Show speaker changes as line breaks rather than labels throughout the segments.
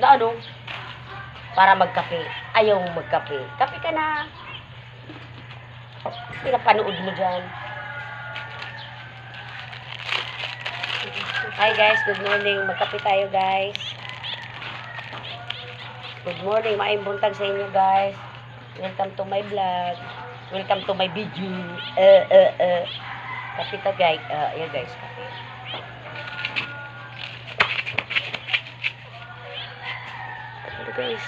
Na ano? Para magkape. Ayaw magkape. Kape ka na. Pinapanood mo dyan. Hi guys, good morning. Magkape tayo guys. Good morning. Maayong buntag sa inyo guys. Welcome to my vlog. Welcome to my video. Kape to guys. Ayan guys, kape. Ano guys?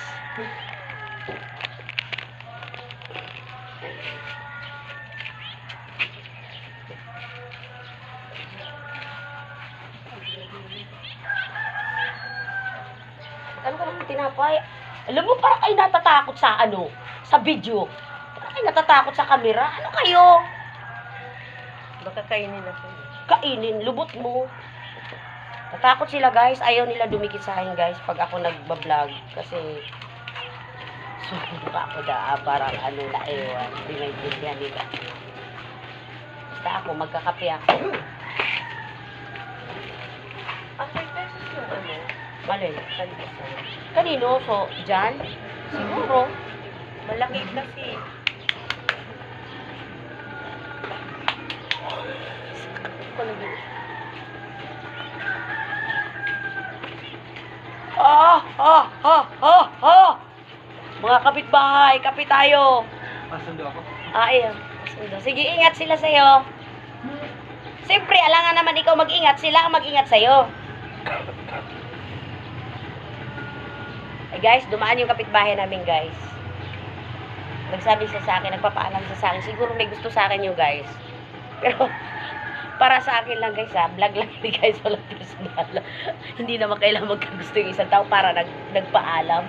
Ano ka naman tinapay? Alam mo, parang kayo natatakot sa ano? Sa video. Parang kayo natatakot sa camera. Ano kayo?
Baka kainin na po.
Kainin, lubot mo. Natakot sila guys. Ayaw nila dumikit sa akin guys pag ako nagbablog. Kasi suka ako parang ano na ewan. Hindi maintindihan nila. Basta ako, magkakape ako.
Ang 5 pesos yung ano?
Malay, kanino? So, dyan? Siguro.
Malaki kasi. Mga kapitbahay, kape tayo.
Pasundo ako.
Ayun. Sige, ingat sila sa'yo. Siyempre, alangan naman ikaw mag-ingat. Sila ang mag-ingat sa'yo. Ay guys, dumaan yung kapitbahay namin guys. Nagsabi siya sa akin, nagpapaalam siya sa akin. Siguro may gusto sa akin yung guys. Pero, para sa akin lang guys ha, vlog lang hindi guys, walang personal. Hindi naman kailangan magkagusto yung isang tao para nagpaalam.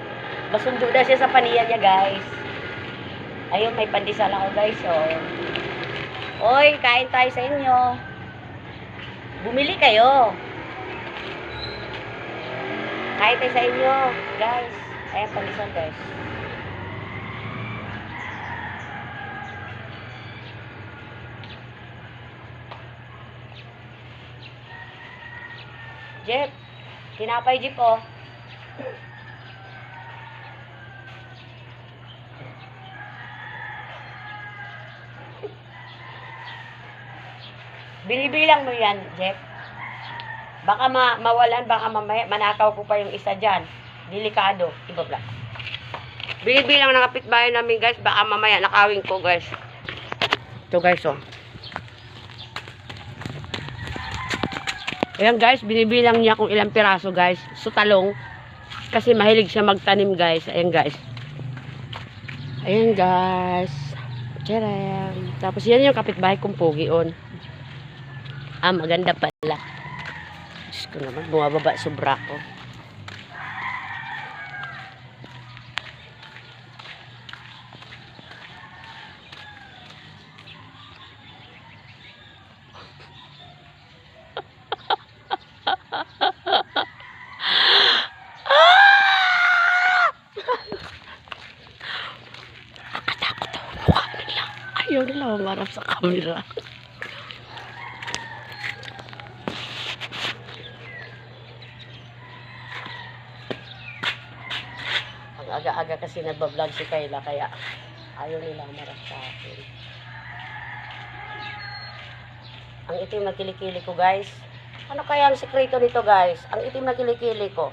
Masundo na siya sa paniya niya guys. Ayun, may pandesal ako guys. Oh. Oy, kain tayo sa inyo. Bumili kayo. Kain tayo sa inyo guys. Ayan, pandesal guys. Jeep, tinapay Jeep oh. Binibilang mo yan, Jeff. Baka mawalan, baka mamaya manakaw ko pa yung isa dyan. Delikado. Ibabla. Binibilang ng kapitbahay namin guys, baka mamaya nakawin ko guys. Ito guys oh. Ayan guys, binibilang niya kung ilang piraso guys. Sutalong. Kasi mahilig siya magtanim guys. Ayan guys. Ayan guys. Tcharam. Tapos yan yung kapitbahay kong pogi on. Maganda pala. Diyos ko naman, bumababa sobra ko. Nakatakot ang mukha nila. Ayaw nila umarap sa camera. Ang aga-aga kasi nagbablog si Kayla kaya ayaw nila umarap sa akin. Ang itim na kilikili ko guys. Ano kaya ang sekreto nito guys? Ang itim na kilikili ko.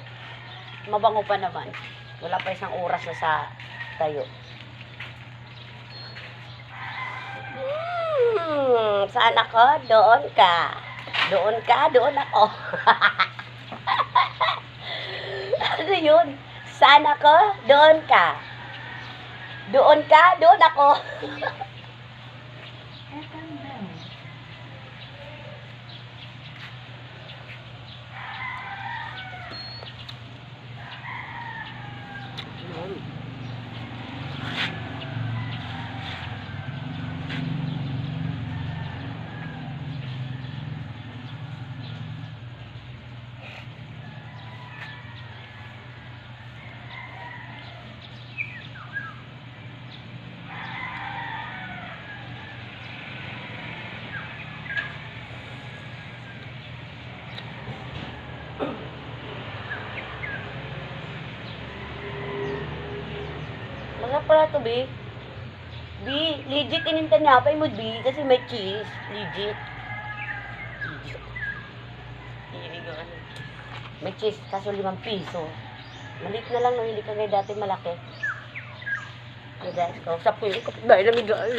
Mabango pa naman. Wala pa isang oras na sa tayo. Saan ako? Doon ka. Doon ka, doon ako. Ano yun? Saan ako? Doon ka. Doon ka, doon ako. Masarap pala to, B. B, legit inintanapay mo, B, kasi may cheese. Legit.
Hilig ang ano.
May cheese, kaso 5 piso. Maliit na lang, no? Hindi ka gaya dati malaki. Okay, guys, kausap ko yung kapitbahay namin, guys.